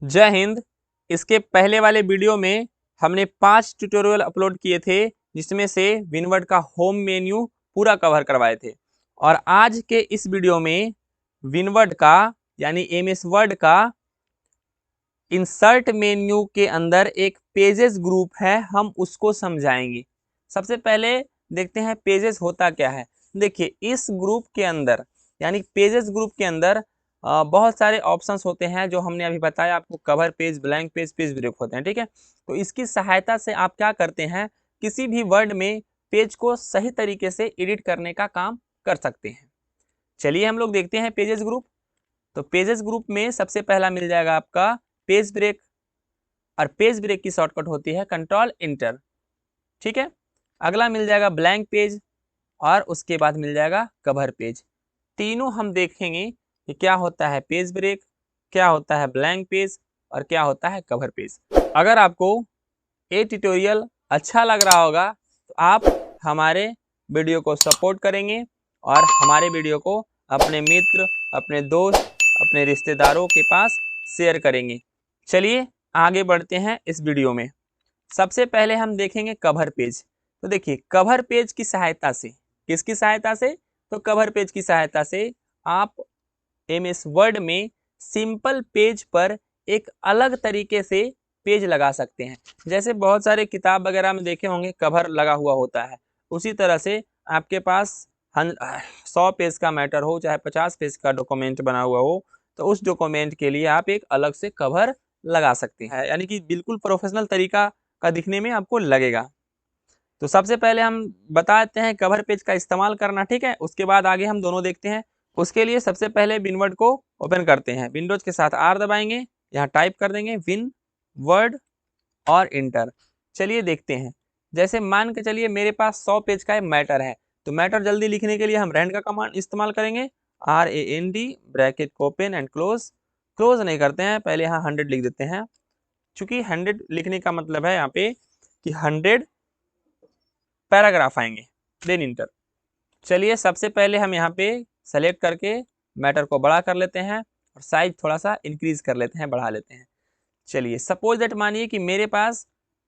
जय हिंद। इसके पहले वाले वीडियो में हमने 5 ट्यूटोरियल अपलोड किए थे, जिसमें से विनवर्ड का होम मेन्यू पूरा कवर करवाए थे। और आज के इस वीडियो में विनवर्ड का यानी एमएस वर्ड का इंसर्ट मेन्यू के अंदर एक पेजेस ग्रुप है, हम उसको समझाएंगे। सबसे पहले देखते हैं पेजेस होता क्या है। देखिए, इस ग्रुप के अंदर यानी पेजेस ग्रुप के अंदर बहुत सारे ऑप्शंस होते हैं, जो हमने अभी बताया आपको। Cover page, blank page, page break होते हैं, ठीक है। तो इसकी सहायता से आप क्या करते हैं, किसी भी वर्ड में पेज को सही तरीके से एडिट करने का काम कर सकते हैं। चलिए हम लोग देखते हैं पेजेस ग्रुप। तो पेजेस ग्रुप में सबसे पहला मिल जाएगा आपका पेज ब्रेक, और पेज ब्रेक की शॉर्टकट होती है कंट्रोल इंटर, ठीक है। अगला मिल जाएगा ब्लैंक पेज, और उसके बाद मिल जाएगा कवर पेज। तीनों हम देखेंगे कि क्या होता है पेज ब्रेक, क्या होता है ब्लैंक पेज, और क्या होता है कवर पेज। अगर आपको ये ट्यूटोरियल अच्छा लग रहा होगा तो आप हमारे वीडियो को सपोर्ट करेंगे और हमारे वीडियो को अपने मित्र, अपने दोस्त, अपने रिश्तेदारों के पास शेयर करेंगे। चलिए आगे बढ़ते हैं इस वीडियो में। सबसे पहले हम देखेंगे कवर पेज। तो देखिए, कवर पेज की सहायता से, किसकी सहायता से, तो कवर पेज की सहायता से आप एमएस वर्ड में सिंपल पेज पर एक अलग तरीके से पेज लगा सकते हैं। जैसे बहुत सारे किताब वगैरह में देखे होंगे कवर लगा हुआ होता है, उसी तरह से आपके पास 100 पेज का मैटर हो, चाहे 50 पेज का डॉक्यूमेंट बना हुआ हो, तो उस डॉक्यूमेंट के लिए आप एक अलग से कवर लगा सकते हैं, यानी कि बिल्कुल प्रोफेशनल तरीका का दिखने में आपको लगेगा। तो सबसे पहले हम बताते हैं कवर पेज का इस्तेमाल करना, ठीक है। उसके बाद आगे हम दोनों देखते हैं। उसके लिए सबसे पहले विनवर्ड को ओपन करते हैं। विंडोज के साथ आर दबाएंगे, यहाँ टाइप कर देंगे विन वर्ड और इंटर। चलिए देखते हैं। जैसे मान के चलिए मेरे पास 100 पेज का मैटर है, तो मैटर जल्दी लिखने के लिए हम रैंड का कमांड इस्तेमाल करेंगे। RAND bracket open and close. Close नहीं करते हैं, पहले यहाँ 100 लिख देते हैं, चूंकि 100 लिखने का मतलब है यहाँ पे कि 100 पैराग्राफ आएंगे, देन इंटर। चलिए सबसे पहले हम यहाँ पे सेलेक्ट करके मैटर को बड़ा कर लेते हैं और साइज थोड़ा सा इंक्रीज कर लेते हैं, बढ़ा लेते हैं। चलिए सपोज दैट मानिए कि मेरे पास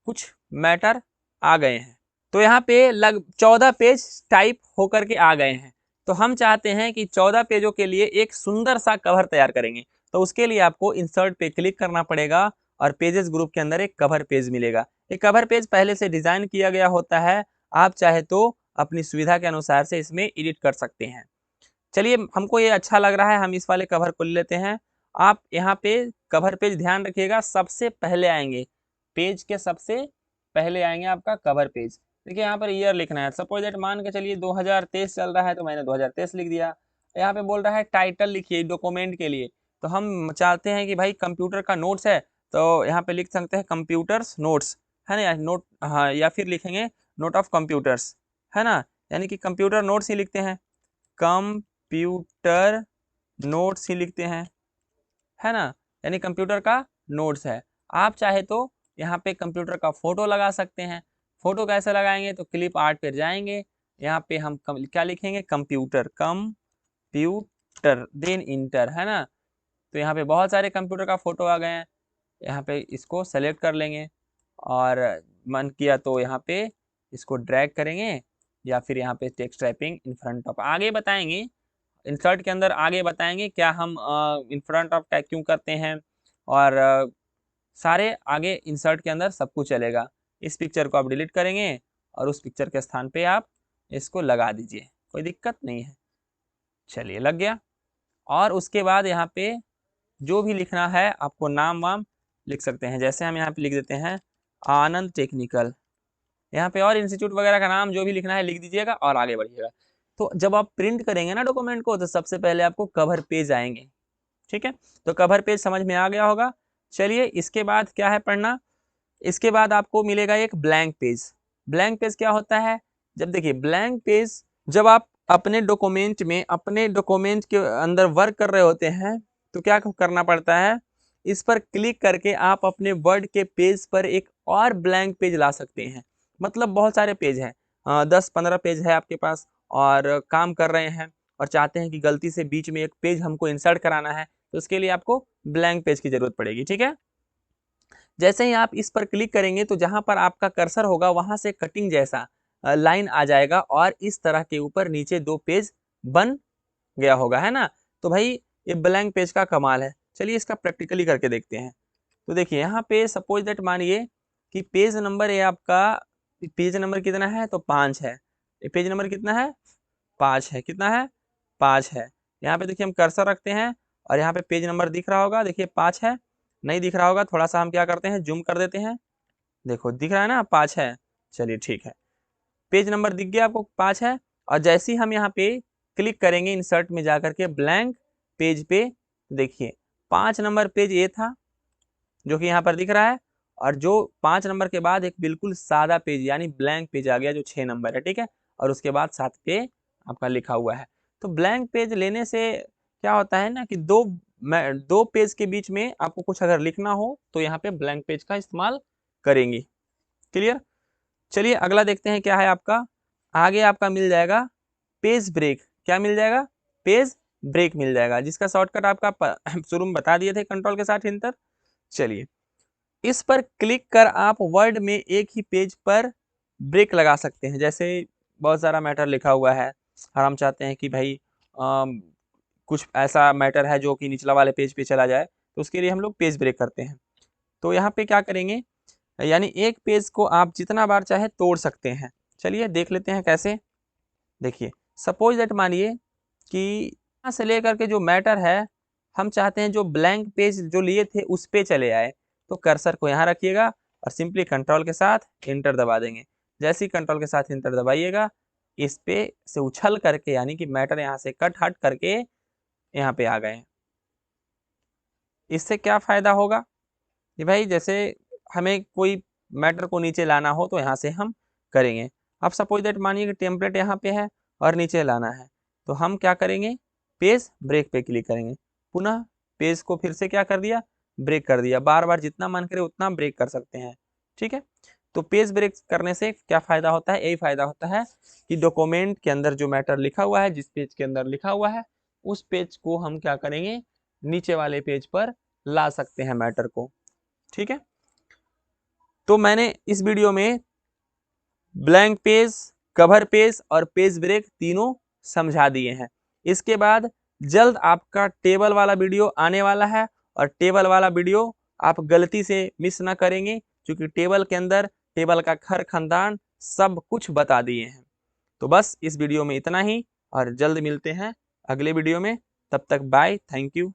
कुछ मैटर आ गए हैं, तो यहाँ पे 14 पेज टाइप होकर के आ गए हैं। तो हम चाहते हैं कि 14 पेजों के लिए एक सुंदर सा कवर तैयार करेंगे। तो उसके लिए आपको इंसर्ट पे क्लिक करना पड़ेगा और पेजेस ग्रुप के अंदर एक कवर पेज मिलेगा। एक कवर पेज पहले से डिजाइन किया गया होता है, आप चाहे तो अपनी सुविधा के अनुसार से इसमें एडिट कर सकते हैं। चलिए हमको ये अच्छा लग रहा है, हम इस वाले कवर को ले लेते हैं। आप यहाँ पे कवर पेज ध्यान रखिएगा, सबसे पहले आएंगे, पेज के सबसे पहले आएंगे आपका कवर पेज। देखिए यहाँ पर ईयर लिखना है। सपोज दैट मान के चलिए 2023 चल रहा है, तो मैंने 2023 लिख दिया। यहाँ पे बोल रहा है टाइटल लिखिए डॉक्यूमेंट के लिए, तो हम चाहते हैं कि भाई कंप्यूटर का नोट्स है, तो यहाँ पे लिख सकते हैं कंप्यूटर्स नोट्स, है ना, या नोट, हाँ, या फिर लिखेंगे नोट ऑफ कंप्यूटर्स, है ना, यानी कि कंप्यूटर नोट्स ही लिखते हैं, कंप्यूटर नोट्स ही लिखते हैं, है ना, यानी कंप्यूटर का नोट्स है। आप चाहे तो यहाँ पे कंप्यूटर का फोटो लगा सकते हैं। फोटो कैसे लगाएंगे, तो क्लिप आर्ट पे जाएंगे, यहाँ पे हम क्या लिखेंगे, कंप्यूटर, कंप्यूटर, देन इंटर, है ना। तो यहाँ पे बहुत सारे कंप्यूटर का फोटो आ गए हैं, यहाँ पे इसको सेलेक्ट कर लेंगे और मन किया तो यहाँ पे इसको ड्रैग करेंगे, या फिर यहाँ पे text typing in front of आगे बताएंगे। इंसर्ट के अंदर आगे बताएंगे क्या हम इन फ्रंट ऑफ टैग क्यों करते हैं, और सारे आगे इंसर्ट के अंदर सब कुछ चलेगा। इस पिक्चर को आप डिलीट करेंगे और उस पिक्चर के स्थान पे आप इसको लगा दीजिए, कोई दिक्कत नहीं है। चलिए लग गया। और उसके बाद यहाँ पे जो भी लिखना है आपको नाम वाम लिख सकते हैं। जैसे हम यहाँ पे लिख देते हैं आनंद टेक्निकल, यहाँ पे और इंस्टीट्यूट वगैरह का नाम जो भी लिखना है लिख दीजिएगा और आगे बढ़िएगा। तो जब आप प्रिंट करेंगे ना डॉक्यूमेंट को, तो सबसे पहले आपको कवर पेज आएंगे, ठीक है। तो कवर पेज समझ में आ गया होगा। चलिए इसके बाद क्या है पढ़ना, इसके बाद आपको मिलेगा एक ब्लैंक पेज। ब्लैंक पेज क्या होता है, जब देखिए ब्लैंक पेज, जब आप अपने डॉक्यूमेंट में, अपने डॉक्यूमेंट के अंदर वर्क कर रहे होते हैं, तो क्या करना पड़ता है, इस पर क्लिक करके आप अपने वर्ड के पेज पर एक और ब्लैंक पेज ला सकते हैं। मतलब बहुत सारे पेज हैं, 10-15 पेज है आपके पास, और काम कर रहे हैं और चाहते हैं कि गलती से बीच में एक पेज हमको इंसर्ट कराना है, तो उसके लिए आपको ब्लैंक पेज की जरूरत पड़ेगी। ठीक है, जैसे ही आप इस पर क्लिक करेंगे तो जहां पर आपका कर्सर होगा वहां से कटिंग जैसा लाइन आ जाएगा और इस तरह के ऊपर नीचे 2 पेज बन गया होगा, है ना। तो भाई ये ब्लैंक पेज का कमाल है। चलिए इसका प्रैक्टिकली करके देखते हैं। तो देखिए यहाँ पे सपोज दैट मानिए कि पेज नंबर ये आपका, पेज नंबर कितना है तो 5 है। पेज नंबर कितना है 5 है, कितना है 5 है। यहाँ पे देखिए हम कर्सर रखते हैं और यहाँ पे पेज नंबर दिख रहा होगा, देखिए 5 है। नहीं दिख रहा होगा, थोड़ा सा हम क्या करते हैं जूम कर देते हैं, देखो दिख रहा है ना 5 है। चलिए ठीक है, पेज नंबर दिख गया आपको 5 है। और जैसे ही हम यहाँ पे क्लिक करेंगे इंसर्ट में जाकर के ब्लैंक पेज पे, देखिए 5 नंबर पेज ये था जो कि यहाँ पर दिख रहा है, और जो 5 नंबर के बाद एक बिल्कुल सादा पेज यानी ब्लैंक पेज आ गया जो 6 नंबर है। ठीक है, और उसके बाद 7 पे आपका लिखा हुआ है। तो ब्लैंक पेज लेने से क्या होता है ना कि दो पेज के बीच में आपको कुछ अगर लिखना हो तो यहाँ पे ब्लैंक पेज का इस्तेमाल करेंगे। क्लियर। चलिए अगला देखते हैं क्या है आपका। आगे आपका मिल जाएगा पेज ब्रेक। क्या मिल जाएगा, पेज ब्रेक मिल जाएगा, जिसका शॉर्टकट आपका शुरू में बता दिए थे कंट्रोल के साथ इंटर। चलिए इस पर क्लिक कर आप वर्ड में एक ही पेज पर ब्रेक लगा सकते हैं। जैसे बहुत सारा मैटर लिखा हुआ है और हम चाहते हैं कि भाई कुछ ऐसा मैटर है जो कि निचला वाले पेज पे चला जाए, तो उसके लिए हम लोग पेज ब्रेक करते हैं। तो यहाँ पे क्या करेंगे, यानी एक पेज को आप जितना बार चाहे तोड़ सकते हैं। चलिए देख लेते हैं कैसे। देखिए सपोज दैट मानिए कि यहाँ से लेकर के जो मैटर है हम चाहते हैं जो ब्लैंक पेज जो लिए थे उस पे चले आए, तो कर्सर को यहाँ रखिएगा और सिंपली कंट्रोल के साथ इंटर दबा देंगे। जैसे ही कंट्रोल के साथ इंटर दबाइएगा इस पे से उछल करके यानी कि मैटर यहाँ से कट हट करके यहाँ पे आ गए। इससे क्या फायदा होगा कि भाई जैसे हमें कोई मैटर को नीचे लाना हो तो यहाँ से हम करेंगे। अब सपोज दैट मानिए कि टेम्पलेट यहाँ पे है और नीचे लाना है, तो हम क्या करेंगे पेज ब्रेक पे क्लिक करेंगे, पुनः पेज को फिर से क्या कर दिया ब्रेक कर दिया। बार बार जितना मन करे उतना ब्रेक कर सकते हैं। ठीक है, तो पेज ब्रेक करने से क्या फायदा होता है, यही फायदा होता है कि डॉक्यूमेंट के अंदर जो मैटर लिखा हुआ है, जिस पेज के अंदर लिखा हुआ है उस पेज को हम क्या करेंगे नीचे वाले पेज पर ला सकते हैं मैटर को। ठीक है, तो मैंने इस वीडियो में ब्लैंक पेज, कवर पेज और पेज ब्रेक तीनों समझा दिए हैं। इसके बाद जल्द आपका टेबल वाला वीडियो आने वाला है और टेबल वाला वीडियो आप गलती से मिस ना करेंगे, क्योंकि टेबल के अंदर टेबल का खर खानदान सब कुछ बता दिए हैं। तो बस इस वीडियो में इतना ही और जल्द मिलते हैं अगले वीडियो में। तब तक बाय, थैंक यू।